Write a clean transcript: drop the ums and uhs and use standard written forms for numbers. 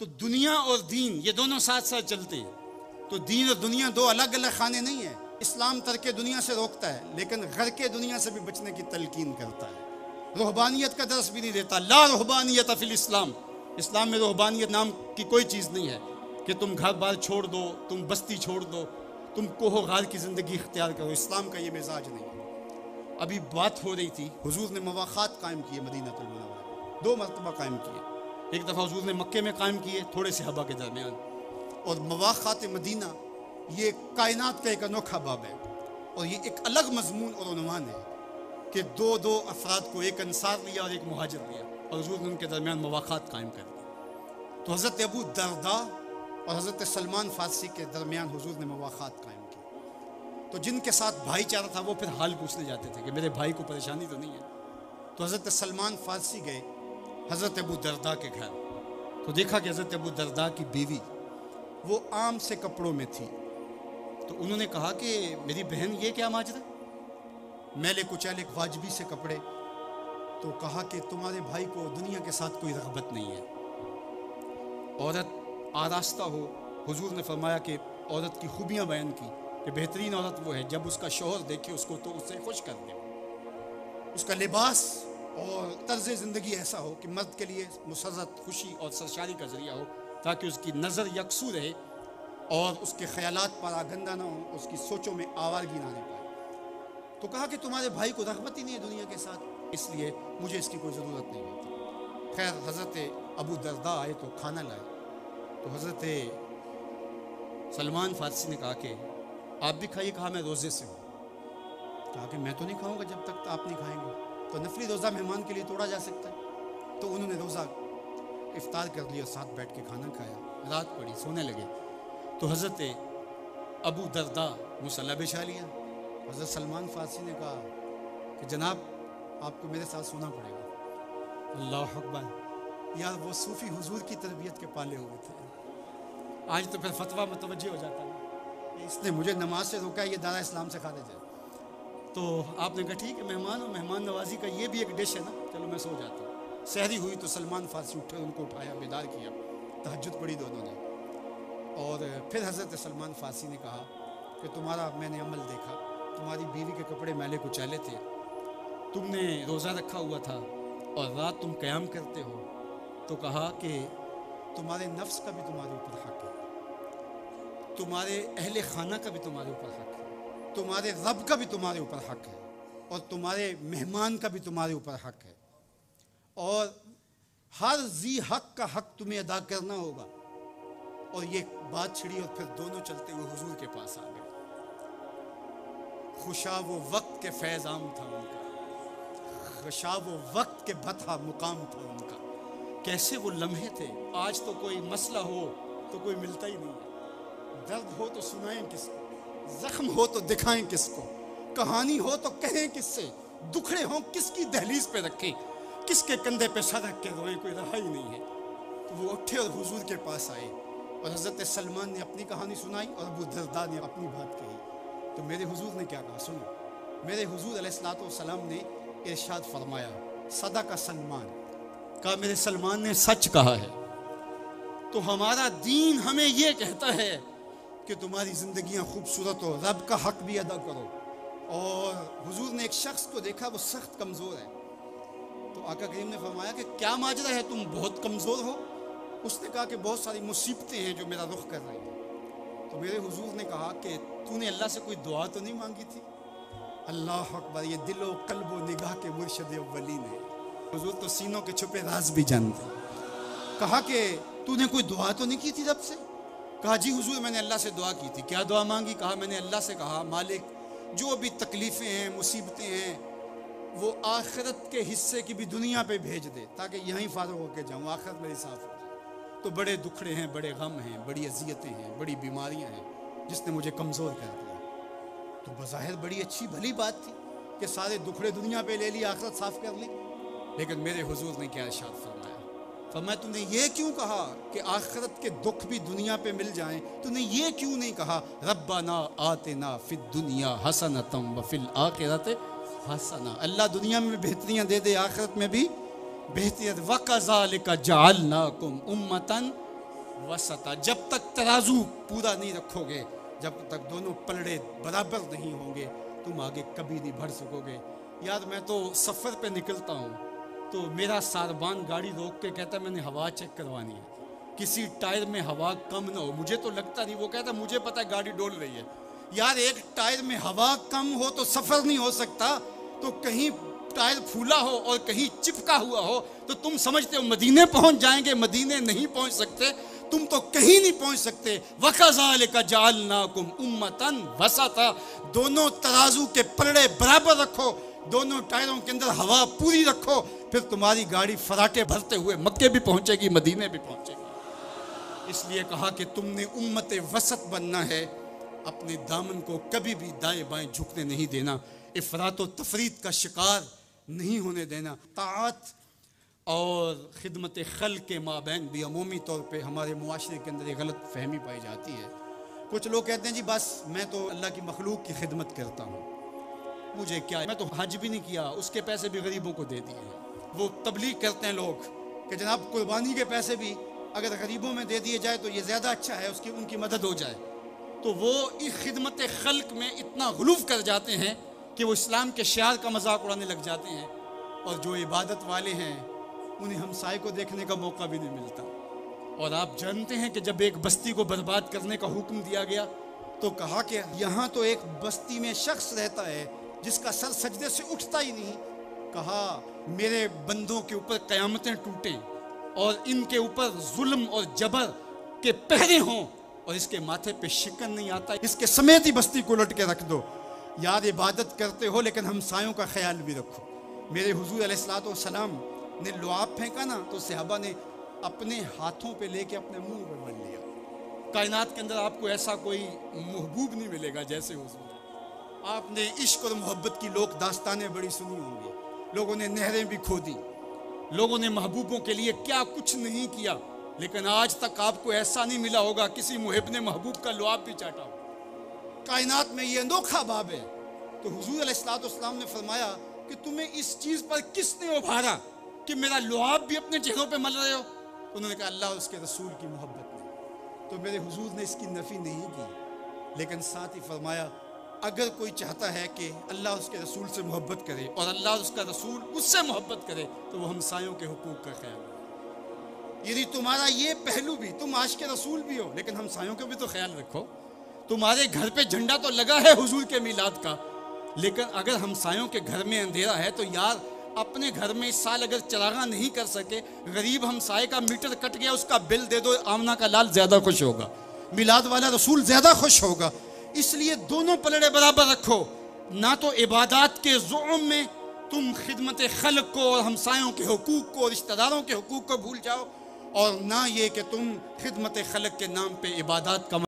तो दुनिया और दीन ये दोनों साथ साथ चलते हैं। तो दीन और दुनिया दो अलग अलग खाने नहीं है। इस्लाम तर्क दुनिया से रोकता है, लेकिन घर के दुनिया से भी बचने की तलकीन करता है। रूहबानियत का दर्स भी नहीं देता। ला रूहबानियत फिल इस्लाम, इस्लाम में रूहबानियत नाम की कोई चीज़ नहीं है कि तुम घर बार छोड़ दो, तुम बस्ती छोड़ दो, तुम कोहो गार की ज़िंदगी इख्तियार करो। इस्लाम का ये मिजाज नहीं है। अभी बात हो रही थी, हुजूर ने मवाक़ात कायम किए मदीनतुल मुनव्वरा, 2 मरतबा कायम किए। एक दफ़ा हुजूर ने मक्के में कायम किए, थोड़े से हबा के दरमियान। और मवाक़ात मदीना ये कायनात का एक अनोखा बाब है, और ये एक अलग मजमून और उन्वान है कि दो अफराद को, एक अंसार लिया और एक मुहाजिर लिया, और हुजूर ने उनके दरमियान मवाक़ात कायम कर दी। तो हज़रत अबू दरदा और हज़रत सलमान फ़ारसी के दरमियान हुजूर ने मवाक़ात कायम की। तो जिनके साथ भाईचारा था वो फिर हाल पूछने जाते थे कि मेरे भाई को परेशानी तो नहीं है। तो हज़रत सलमान फ़ारसी गए हज़रत अबू दरदा के घर, तो देखा कि हज़रत अबू दरदा की बीवी वो आम से कपड़ों में थी। तो उन्होंने कहा कि मेरी बहन ये क्या माजरा, मैले कुचैले वाजबी से कपड़े। तो कहा कि तुम्हारे भाई को दुनिया के साथ कोई रग़बत नहीं है, औरत आरास्ता हो। हुजूर ने फरमाया कि औरत की खूबियाँ बयान की कि बेहतरीन औरत वो है जब उसका शौहर देखे उसको तो उससे खुश कर दे। उसका लिबास और तर्ज़ ज़िंदगी ऐसा हो कि मर्द के लिए मुसर्रत, खुशी और सरशारी का ज़रिया हो, ताकि उसकी नज़र यकसू रहे और उसके ख़यालात पर आगंदा ना हो, उसकी सोचों में आवारगी ना आने पाए। तो कहा कि तुम्हारे भाई को रग़बत ही नहीं है दुनिया के साथ, इसलिए मुझे इसकी कोई ज़रूरत नहीं होती। खैर हज़रत अबू दरदा आए तो खाना लाए। तो हज़रत सलमान फ़ारसी ने कहा कि आप भी खाइए। कहा मैं रोज़े से हूँ। कहा कि मैं तो नहीं खाऊँगा जब तक आप नहीं खाएँगे। तो नफली रोज़ा मेहमान के लिए तोड़ा जा सकता है। तो उन्होंने रोज़ा इफ्तार कर लिया, साथ बैठ के खाना खाया, रात पड़ी, सोने लगे। तो हज़रत अबू दरदा मुसल्ला बिछा लिया। हज़रत सलमान फ़ारसी ने कहा कि जनाब आपको मेरे साथ सोना पड़ेगा। अल्लाह अकबर। यार वो सूफ़ी हुजूर की तरबियत के पाले हुए थे। आज तो फिर फतवा मुतवज्जे हो जाता है, इसने मुझे नमाज से रोका, ये दारा इस्लाम से खारिज है। तो आपने कहा ठीक है, मेहमान और मेहमान नवाजी का ये भी एक डिश है ना, चलो मैं सो जाता हूँ। सहरी हुई तो सलमान फ़ारसी उठे, उनको उठाया, बेदार किया, तहज्जुद पढ़ी दोनों ने। और फिर हज़रत सलमान फ़ारसी ने कहा कि तुम्हारा मैंने अमल देखा, तुम्हारी बीवी के कपड़े मैले कुचैले थे, तुमने रोज़ा रखा हुआ था और रात तुम क़याम करते हो। तो कहा कि तुम्हारे नफ्स का भी तुम्हारे ऊपर हक़ है, तुम्हारे अहले खाना का भी तुम्हारे ऊपर हक़ है, तुम्हारे रब का भी तुम्हारे ऊपर हक़ है, और तुम्हारे मेहमान का भी तुम्हारे ऊपर हक़ है, और हर जी हक़ का हक़ तुम्हें अदा करना होगा। और ये बात छिड़ी और फिर दोनों चलते हुए हुजूर के पास आ गए। खुशा वो वक्त के फैज़ाम था उनका, खुशा वो वक्त के बता मुकाम था उनका। कैसे वो लम्हे थे। आज तो कोई मसला हो तो कोई मिलता ही नहीं है। दर्द हो तो सुनाएं किसको, जख्म हो तो दिखाएं किसको, कहानी हो तो कहें किससे, दुखड़े हों किसकी दहलीज पे रखें, किसके कंधे पे सर रख के रोएं, कोई रहा ही नहीं है। तो वो उठे और हुजूर के पास आए, और हज़रत सलमान ने अपनी कहानी सुनाई और अबू दरदा ने अपनी बात कही। तो मेरे हुजूर ने क्या कहा सुनो। मेरे हुजूर अलैहिस्सलातु वस्सलाम ने इरशाद फरमाया, सदा का सलमान, कहा मेरे सलमान ने सच कहा है। तो हमारा दीन हमें ये कहता है कि तुम्हारी ज़िंदगियाँ खूबसूरत हो, रब का हक़ भी अदा करो। और हुजूर ने एक शख्स को देखा, वो सख्त कमज़ोर है। तो आका करीम ने फरमाया कि क्या माजरा है, तुम बहुत कमज़ोर हो। उसने कहा कि बहुत सारी मुसीबतें हैं जो मेरा रुख कर रही हैं। तो मेरे हुजूर ने कहा कि तूने अल्लाह से कोई दुआ तो नहीं मांगी थी। अल्लाह अकबर, ये दिलो कल्बो निगाह के मुर्शिद अव्वलीन है। हुजूर तो सीनों के छुपे राज भी जानते। कहा कि तूने कोई दुआ तो नहीं की थी रब से। कहा जी हुजूर मैंने अल्लाह से दुआ की थी। क्या दुआ मांगी। कहा मैंने अल्लाह से कहा मालिक जो भी तकलीफ़ें हैं, मुसीबतें हैं, वो आखिरत के हिस्से की भी दुनिया पे भेज दे, ताकि यहीं फारूक होकर जाऊँ, आखिरत मेरी साफ हो जाए। तो बड़े दुखड़े हैं, बड़े गम हैं, बड़ी अजियतें हैं, बड़ी बीमारियां हैं, जिसने मुझे कमज़ोर कर दिया। तो बज़ाहिर बड़ी अच्छी भली बात थी कि सारे दुखड़े दुनिया पे ले ली, आखिरत साफ कर ली। लेकिन मेरे हुजूर ने क्या इरशाद फरमाया, फरमाया तूने ये क्यों कहा कि आखिरत के दुख भी दुनिया पे मिल जाएं। तूने ये क्यों नहीं कहा रब्बाना आतिना फिद दुनिया हसनतम व फिल आखिरत हसना, अल्लाह दुनिया में बेहतरियाँ दे दे, आखिरत में भी बेहतरियत। वकज़ालिका जअलनाकुम उम्मतन वसता, जब तक तराजू पूरा नहीं रखोगे, जब तक दोनों पलड़े बराबर नहीं होंगे, तुम आगे कभी नहीं बढ़ सकोगे। यार मैं तो सफ़र पे निकलता हूँ तो मेरा सारबान गाड़ी रोक के कहता है मैंने हवा चेक करवानी है, किसी टायर में हवा कम ना हो। मुझे तो लगता नहीं, वो कहता मुझे पता है गाड़ी डोल रही है। यार एक टायर में हवा कम हो तो सफ़र नहीं हो सकता, तो कहीं टायर फूला हो और कहीं चिपका हुआ हो तो तुम समझते हो मदीने पहुंच जाएंगे, मदीने नहीं पहुंच सकते, तुम तो कहीं नहीं पहुंच सकते। वकज़ालिका जअलनाकुम उम्मतन वसता, दोनों तराजू के पलड़े बराबर रखो, दोनों टायरों के अंदर हवा पूरी रखो, फिर तुम्हारी गाड़ी फराटे भरते हुए मक्के भी पहुंचेगी, मदीने भी पहुंचेगी। इसलिए कहा कि तुमने उम्मत वसत बनना है, अपने दामन को कभी भी दाएं बाएं झुकने नहीं देना, इफरात व तफरीत का शिकार नहीं होने देना। ताअत और खिदमत खल के माबैन भी अमूमी तौर पे हमारे मुआशरे के अंदर एक गलत फहमी पाई जाती है। कुछ लोग कहते हैं जी बस मैं तो अल्लाह की मखलूक की खिदमत करता हूँ, मुझे क्या, मैं तो हज भी नहीं किया, उसके पैसे भी गरीबों को दे दिए। वो तबलीग करते हैं लोग कि जनाब कुर्बानी के पैसे भी अगर गरीबों में दे दिए जाए तो ये ज़्यादा अच्छा है, उसकी उनकी मदद हो जाए। तो वो इस खिदमत खल्क में इतना गुलूफ कर जाते हैं कि वो इस्लाम के शियार का मजाक उड़ाने लग जाते हैं, और जो इबादत वाले हैं उन्हें हमसाए को देखने का मौका भी नहीं मिलता। और आप जानते हैं कि जब एक बस्ती को बर्बाद करने का हुक्म दिया गया तो कहा कि यहाँ तो एक बस्ती में शख्स रहता है जिसका सर सजदे से उठता ही नहीं। कहा मेरे बंदों के ऊपर क़यामतें टूटें और इनके ऊपर जुल्म और जबर के पहरे हों और इसके माथे पे शिकन नहीं आता, इसके समेत ही बस्ती को उलट के रख दो। यार इबादत करते हो लेकिन हमसायों का ख्याल भी रखो। मेरे हुजूर अलैहिस्सलाम ने लुआब फेंका ना तो सहाबा ने अपने हाथों पे लेके अपने मुंह पे मल लिया। कायनात के अंदर आपको ऐसा कोई महबूब नहीं मिलेगा जैसे हुजूर। आपने इश्क और मोहब्बत की लोक दास्तानें बड़ी सुनी होंगी, लोगों ने नहरें भी खोदी, लोगों ने महबूबों के लिए क्या कुछ नहीं किया, लेकिन आज तक आपको ऐसा नहीं मिला होगा किसी मुहिब ने महबूब का लुआब भी चाटा हो। कायनात में ये अनोखा बाब है। तो हुजूर अलैहिस्सलाम ने फरमाया कि तुम्हें इस चीज़ पर किसने उभारा कि मेरा लुआब भी अपने चेहरों पे मल रहे हो? तो उन्होंने कहा अल्लाह और उसके रसूल की मोहब्बत ने। तो मेरे हुजूर ने इसकी नफ़ी नहीं की, लेकिन साथ ही फरमाया अगर कोई चाहता है कि अल्लाह उसके रसूल से मोहब्बत करे और अल्लाह उसका रसूल उससे मोहब्बत करे तो वो हमसायों के हुकूक का ख्याल रखे। यदि तुम्हारा ये पहलू भी, तुम आशिक रसूल भी हो लेकिन हमसायों का भी तो ख्याल रखो। तुम्हारे घर पे झंडा तो लगा है हुजूर के मिलाद का, लेकिन अगर हमसायों के घर में अंधेरा है तो यार अपने घर में इस साल अगर चरागा नहीं कर सके, गरीब हमसाये का मीटर कट गया उसका बिल दे दो, आमना का लाल ज्यादा खुश होगा, मिलाद वाला रसूल ज्यादा खुश होगा। इसलिए दोनों पलड़े बराबर रखो। ना तो इबादत के ज़ुल्म में तुम खिदमत खल्क को और हमसायों के हुकूक को, रिश्तेदारों के हुकूक को भूल जाओ, और ना ये कि तुम खिदमत खल्क के नाम पे इबादत का